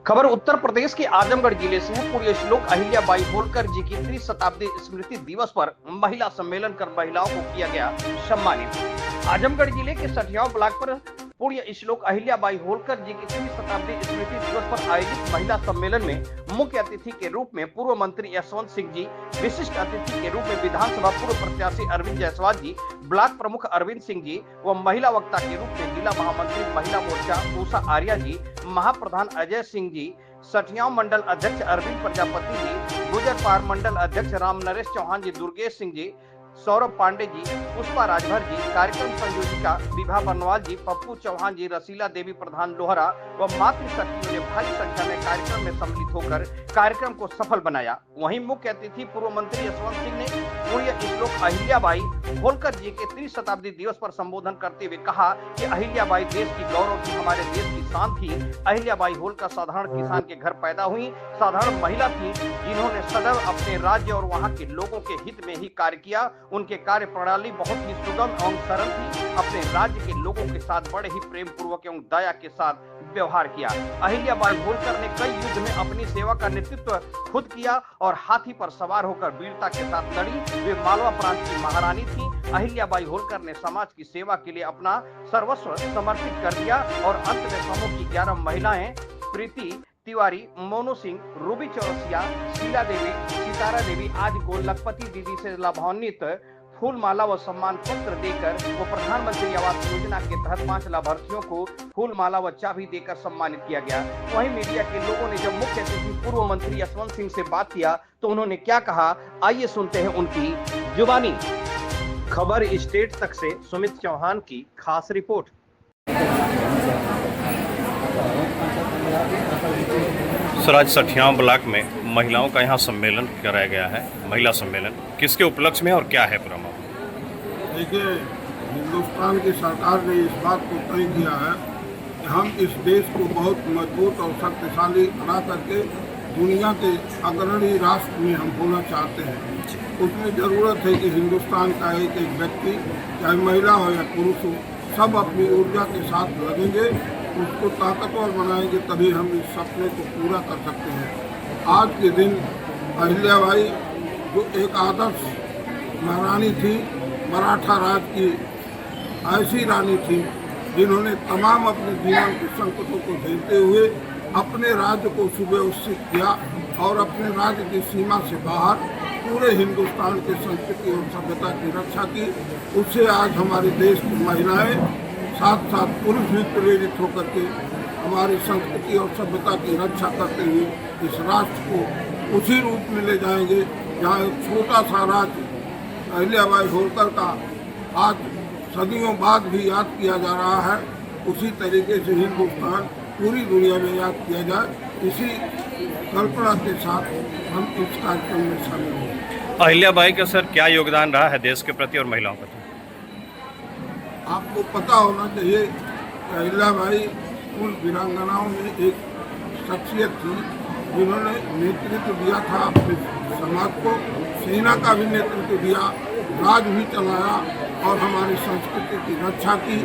खबर उत्तर प्रदेश के आजमगढ़ जिले से है। पूर्व श्लोक अहिल्याबाई होलकर जी की त्रिशताब्दी स्मृति दिवस पर महिला सम्मेलन कर महिलाओं को किया गया सम्मानित। आजमगढ़ जिले के सठियाव ब्लॉक पर पूर्व श्लोक अहिल्याबाई होलकर जी की त्रिशताब्दी स्मृति दिवस पर आयोजित महिला सम्मेलन में मुख्य अतिथि के रूप में पूर्व मंत्री यशवंत सिंह जी, विशिष्ट अतिथि के रूप में विधानसभा पूर्व प्रत्याशी अरविंद जायसवाल जी, ब्लॉक प्रमुख अरविंद सिंह जी व महिला वक्ता के रूप में जिला महामंत्री महिला मोर्चा उषा आर्या जी, महाप्रधान अजय सिंह जी, सठियाव मंडल अध्यक्ष अरविंद प्रजापति जी, गुजर पार मंडल अध्यक्ष राम नरेश चौहान जी, दुर्गेश सिंह जी, सौरभ पांडे जी, पुष्पा राजभर जी, कार्यक्रम संयोजिका विभा बनवाल जी, पप्पू चौहान जी, रसीला देवी प्रधान लोहरा व मातृशक्तियों ने भारी संख्या में कार्यक्रम में सम्मिलित होकर कार्यक्रम को सफल बनाया। वहीं मुख्य अतिथि पूर्व मंत्री यशवंत सिंह ने पूर्व श्लोक अहिल्याबाई होलकर जी के त्रिशताब्दी दिवस पर संबोधन करते हुए कहा कि अहिल्याबाई देश की गौरव थी, हमारे देश की शान थी। अहिल्याबाई होलकर साधारण किसान के घर पैदा हुई, साधारण महिला थी जिन्होंने सदैव अपने राज्य और वहाँ के लोगों के हित में ही कार्य किया। उनके कार्य प्रणाली बहुत ही सुगम एवं सरल थी। अपने राज्य के लोगों के साथ बड़े ही प्रेम पूर्वक एवं दया के साथ व्यवहार किया। अहिल्याबाई होलकर ने कई युद्ध में अपनी सेवा का नेतृत्व खुद किया और हाथी पर सवार होकर वीरता के साथ लड़ी। वे मालवा प्रांत की महारानी थी। अहिल्याबाई होलकर ने समाज की सेवा के लिए अपना सर्वस्व समर्पित कर दिया और अंत में समूह की 11 महिलाएं प्रीति तिवारी, मोनू सिंह, रूबी चौरसिया, शीला देवी, सितारा देवी आदि को लखपति दीदी से लाभान्वित फूल माला व सम्मान पत्र देकर वो प्रधानमंत्री आवास योजना के तहत 5 लाभार्थियों को फूल माला व चाबी देकर सम्मानित किया गया। वहीं मीडिया के लोगों ने जब मुख्य अतिथि पूर्व मंत्री यशवंत सिंह से बात किया तो उन्होंने क्या कहा, आइए सुनते हैं उनकी जुबानी। खबर स्टेट तक से सुमित चौहान की खास रिपोर्ट। सराज सठियाव ब्लॉक में महिलाओं का यहाँ सम्मेलन कराया गया है। महिला सम्मेलन किसके उपलक्ष्य में और क्या है पूरा मामला? देखिए, हिंदुस्तान की सरकार ने इस बात को तय किया है कि हम इस देश को बहुत मजबूत और शक्तिशाली बना करके दुनिया के अग्रणी राष्ट्र में हम होना चाहते हैं। उसमें ज़रूरत है कि हिंदुस्तान का एक एक व्यक्ति, चाहे महिला हो या पुरुष हो, सब अपनी ऊर्जा के साथ लगेंगे, उसको ताकतवर बनाएंगे, तभी हम इस सपने को पूरा कर सकते हैं। आज के दिन अहिल्याबाई जो एक आदर्श महारानी थी, मराठा राज की ऐसी रानी थी जिन्होंने तमाम अपने जीवन के संकटों को झेलते हुए अपने राज्य को सुव्यवस्थित किया और अपने राज्य की सीमा से बाहर पूरे हिंदुस्तान के संस्कृति और सभ्यता की रक्षा की। उससे आज हमारे देश की महिलाएं साथ साथ पुरुष भी प्रेरित होकर के हमारी संस्कृति और सभ्यता की रक्षा करते हुए इस राष्ट्र को उसी रूप में ले जाएंगे जहाँ एक छोटा सा राज्य अहिल्याबाई होलकर का आज सदियों बाद भी याद किया जा रहा है, उसी तरीके से हिंदुस्तान पूरी दुनिया में याद किया जाए। इसी कल्पना के साथ हम इस कार्यक्रम में शामिल हुए। अहिल्याबाई का सर क्या योगदान रहा है देश के प्रति और महिलाओं के प्रति? आपको पता होना चाहिए कि अहिल्याबाई उन वीरांगनाओं में एक शख्सियत थी जिन्होंने नेतृत्व दिया था अपने समाज को, सेना का भी नेतृत्व दिया, राज भी चलाया और हमारी संस्कृति की रक्षा की।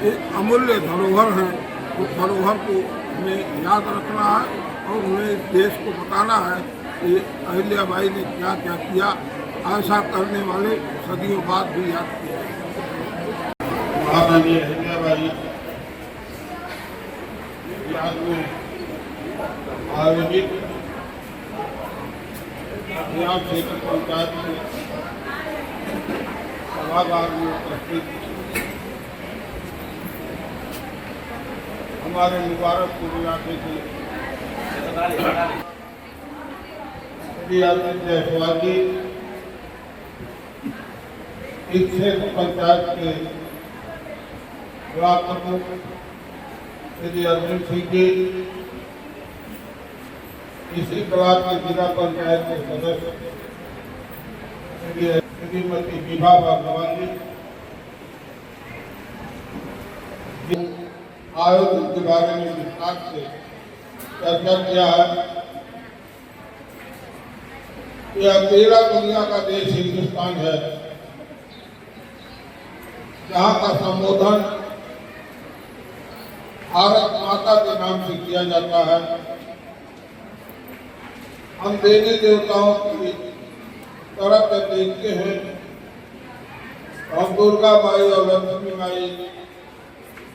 एक अमूल्य धरोहर है, उस धरोहर को हमें याद रखना है और उन्हें देश को बताना है कि अहिल्याबाई ने क्या क्या किया। ऐसा करने वाले सदियों बाद भी याद किया। महारानी अहिल्याबाई याद में आयोजित यहाँ क्षेत्र पंचायत में सभागार में उपस्थित हमारे मुबारकपुर इलाके के श्री अरविंद जायसवाल जी, इस क्षेत्र पंचायत के ब्लॉक प्रमुख श्री अरविंद सिंह जी, इसी ब्लॉक के जिला पंचायत के सदस्य श्रीमती विभा बनवाल जी, आयोजन के बारे में विस्तार से चर्चा किया है। यह अकेला दुनिया का देश हिंदुस्तान है जहाँ का संबोधन भारत माता के नाम से किया जाता है हम देवी देवताओं की तरफ देखते हैं, हम दुर्गा माई और लक्ष्मी माई,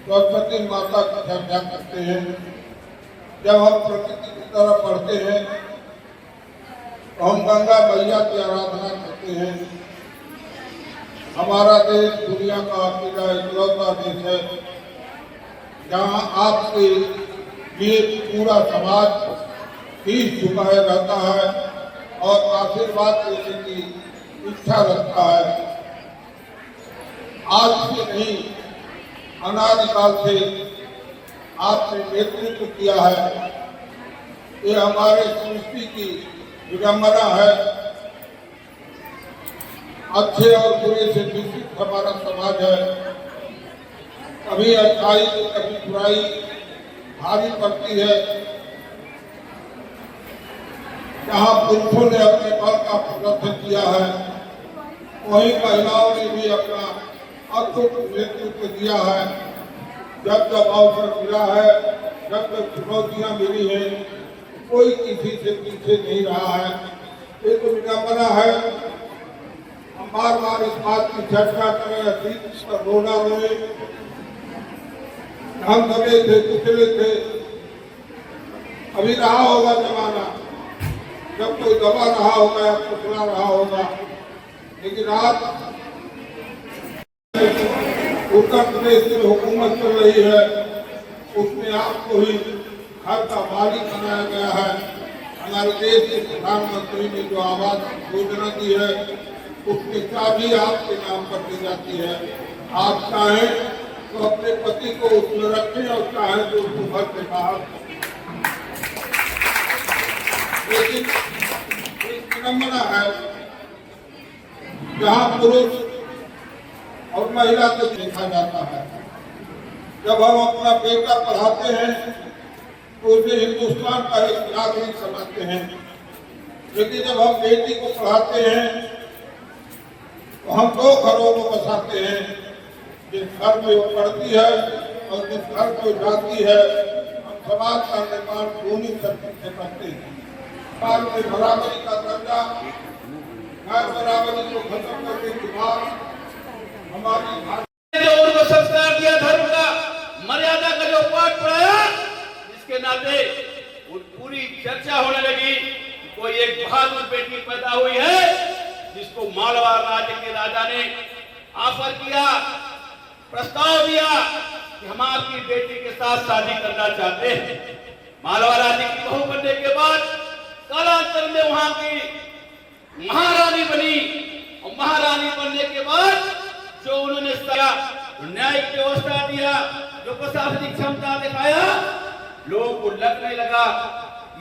सरस्वती माता की चर्चा करते हैं। जब हम प्रकृति की तरफ बढ़ते हैं तो हम गंगा मैया की आराधना करते हैं। हमारा देश दुनिया का अकेला इकलौता देश है जहाँ आपके लिए पूरा समाज शीश झुकाए रहता है और आशीर्वाद देने की इच्छा रखता है। आज से नहीं, अनादिकाल से आपने नेतृत्व किया है। ये हमारे सृष्टि की विडंबना है। अच्छे और बुरे से मिश्रित हमारा समाज है। कभी अच्छाई तो कभी बुराई भारी पड़ती है। जहाँ पुरुषों ने अपने बल का प्रदर्शन किया है, वहीं महिलाओं ने भी अपना अद्भुत नेतृत्व दिया है। जब जब अवसर मिला है, जब जब चुनौतियां मिली है, कोई किसी से पीछे नहीं रहा है। ये तो विडंबना है। हम बार बार इस बात की चर्चा करें, अतीत पर रोना रोए। हम दबे थे, कुचले थे। अभी रहा होगा जमाना जब कोई दबा रहा होगा या कुचला रहा होगा, लेकिन आज उत्तर प्रदेश में हुकूमत चल रही है, उसमें आपको ही घर का मालिक बनाया गया है। हमारे देश के प्रधानमंत्री ने जो आवास योजना दी है, उसकी चाबी आपके नाम पर दी जाती है। आप चाहें तो अपने पति को उसमें रखें और चाहें तो उसको घर से बाहर। लेकिन एक विडंबना है जहाँ पुरुष और महिला को देखा जाता है। जब हम अपना बेटा पढ़ाते हैं तो उसे हिंदुस्तान का एक नागरिक समझते हैं, लेकिन जब हम बेटी को पढ़ाते हैं तो हम दो घरों को बसाते हैं। जिस घर में वो पढ़ती है और जिस घर को जाती है, हम समाज का निर्माण दोनों शक्ति से करते हैं। समाज में बराबरी का दर्जा, गैर बराबरी को खत्म करने के बाद हमारी जो उनको संस्कार दिया, धर्म का मर्यादा का जो पाठ पढ़ाया, इसके नाते पूरी चर्चा होने लगी। कोई एक बहादुर बेटी पैदा हुई है जिसको मालवा राज्य के राजा ने ऑफर किया, प्रस्ताव दिया कि हम आपकी बेटी के साथ शादी करना चाहते हैं। मालवा राज्य की बहू बनने के बाद कालांतर में वहां की महारानी बनी और महारानी बनने के बाद जो उन्होंने न्यायिक व्यवस्था दिया, जो प्रशासनिक क्षमता दिखाया, लोगों को लगने लगा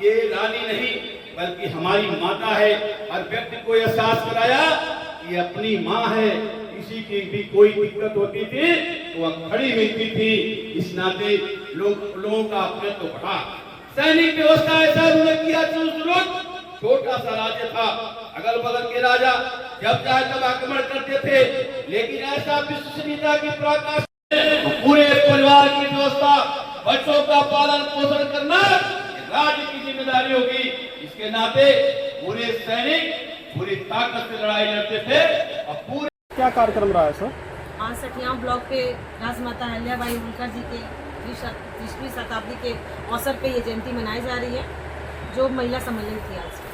ये रानी नहीं बल्कि हमारी माता है। हर व्यक्ति को एहसास कराया कि अपनी माँ है। किसी की भी कोई दिक्कत होती थी तो वह खड़ी मिलती थी। इस नाते लोगों का अपने तो बढ़ा। सैनिक व्यवस्था ऐसा उन्होंने किया, छोटा सा राज्य था, अगल बगल के राजा जब चाहे तब आक्रमण करते थे, लेकिन ऐसा विश्वसनीयता की पराकाष्ठा पूरे परिवार की व्यवस्था, बच्चों का पालन पोषण करना राज्य की जिम्मेदारी होगी। इसके नाते पूरे सैनिक पूरी ताकत से लड़ाई लड़ते थे। और पूरे क्या कार्यक्रम रहा है सर? आज सठियाम ब्लॉक पे राजमाता अहिल्याबाई होलकर जी के 30वीं शताब्दी के अवसर पे ये जयंती मनाई जा रही है, जो महिला सम्मेलन थी आज।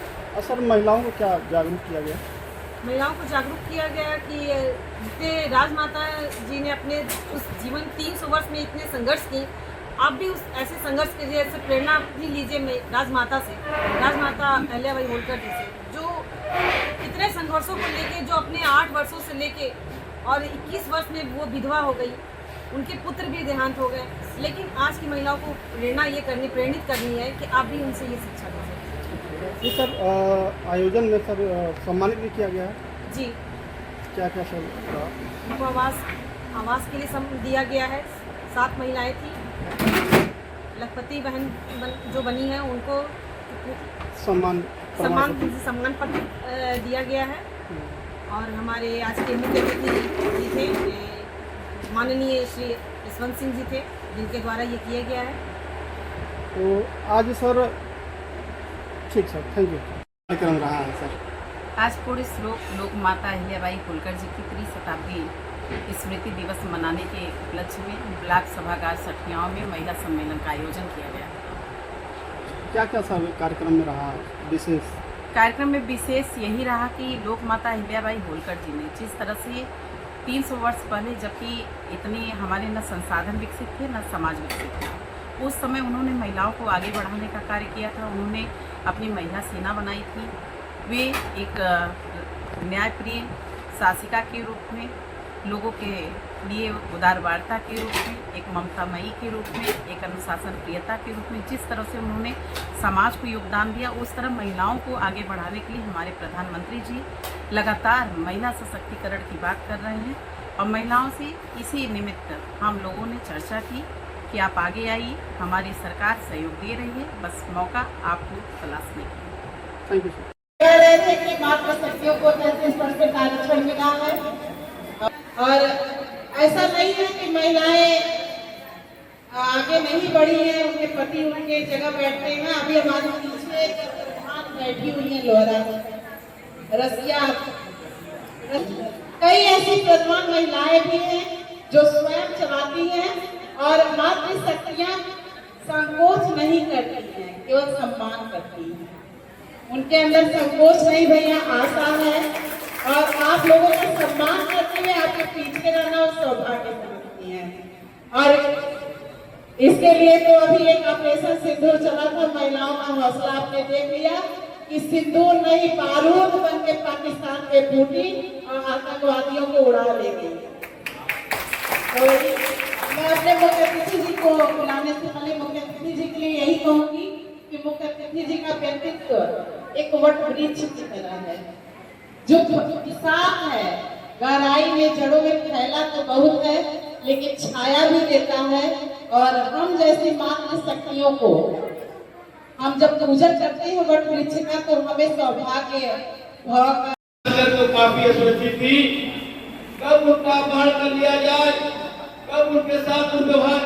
सर, महिलाओं को क्या जागरूक किया गया? महिलाओं को जागरूक किया गया कि जितने राजमाता जी ने अपने उस जीवन 300 वर्ष में इतने संघर्ष किए, आप भी उस ऐसे संघर्ष के जैसे प्रेरणा भी लीजिए राजमाता से, राजमाता अहिल्याबाई होलकर जी से, जो इतने संघर्षों को लेके, जो अपने 8 वर्षों से लेके और 21 वर्ष में वो विधवा हो गई, उनके पुत्र भी देहांत हो गए। लेकिन आज की महिलाओं को प्रेरित करनी है कि आप भी उनसे ये शिक्षा दीजिए। जी सर, आयोजन में सर सम्मानित भी किया गया है जी। क्या क्या सर? उनको आवास के लिए दिया गया है। 7 महिलाएं थी। लखपति बहन जो बनी है उनको सम्मान पत्र दिया गया है। और हमारे आज के मुख्य अतिथि जी थे माननीय श्री यशवंत सिंह जी थे, जिनके द्वारा ये किया गया है। तो आज सर ठीक सर, थैंक यू। कार्यक्रम रहा है सर? आज पूरे लोक माता अहिल्याबाई होलकर जी की त्रिशताब्दी स्मृति दिवस मनाने के उपलक्ष्य में ब्लॉक सभागार सठियाओं में महिला सम्मेलन का आयोजन किया गया। क्या क्या सब कार्यक्रम में रहा विशेष? कार्यक्रम में विशेष यही रहा कि लोक माता अहिल्याबाई होलकर जी ने जिस तरह से 300 वर्ष पहले, जबकि इतने हमारे न संसाधन विकसित थे न समाज विकसित था, उस समय उन्होंने महिलाओं को आगे बढ़ाने का कार्य किया था। उन्होंने अपनी महिला सेना बनाई थी। वे एक न्यायप्रिय शासिका के रूप में, लोगों के लिए उदारवार्ता के रूप में, एक ममतामयी के रूप में, एक अनुशासन प्रियता के रूप में जिस तरह से उन्होंने समाज को योगदान दिया, उस तरह महिलाओं को आगे बढ़ाने के लिए हमारे प्रधानमंत्री जी लगातार महिला सशक्तिकरण की बात कर रहे हैं। और महिलाओं से इसी निमित्त हम लोगों ने चर्चा की कि आप आगे आइए, हमारी सरकार सहयोग दे रही है, बस मौका आपको तलाशने की। Thank you sir. कह रहे थे कि मात्र शक्तियों को 33% आरक्षण मिला है और ऐसा नहीं है कि महिलाएं आगे नहीं बढ़ी हैं, उनके पति उनके जगह बैठते हैं। अभी हमारे पीछे एक प्रधान बैठी हुई है लोहरा रसिया। कई ऐसी प्रधान महिलाएं भी हैं जो स्वयं चलाती हैं और मात्र शक्तियां संकोच नहीं करती हैं, केवल सम्मान करती हैं। उनके अंदर संकोच नहीं भैया, आशा है और आप लोगों का सम्मान करती है। आपके पीछे रहना और सौभाग्य समझती हैं। और इसके लिए तो अभी एक ऑपरेशन सिंदूर चला था। महिलाओं का हौसला आपने देख लिया कि सिंदूर नहीं, बारूद बन के पाकिस्तान पे फूटी और आतंकवादियों को उड़ा ले गई। तो मैं अपने मुख्य अतिथि जी को बुलाने से पहले मुख्य अतिथि जी के लिए यही कहूंगी कि मुख्य अतिथि जी का व्यक्तित्व एक वट वृक्ष की तरह है, जो किसान है, गहराई में जड़ों में फैला तो बहुत है लेकिन छाया भी देता है। और हम जैसी मात्र शक्तियों को हम जब पूजन करते हैं वट वृक्ष का, तो हमें सौभाग्य तो काफी सुरक्षित थी। कब उनका अपहरण कर लिया जाए, कब उनके साथ दुर्व्यवहार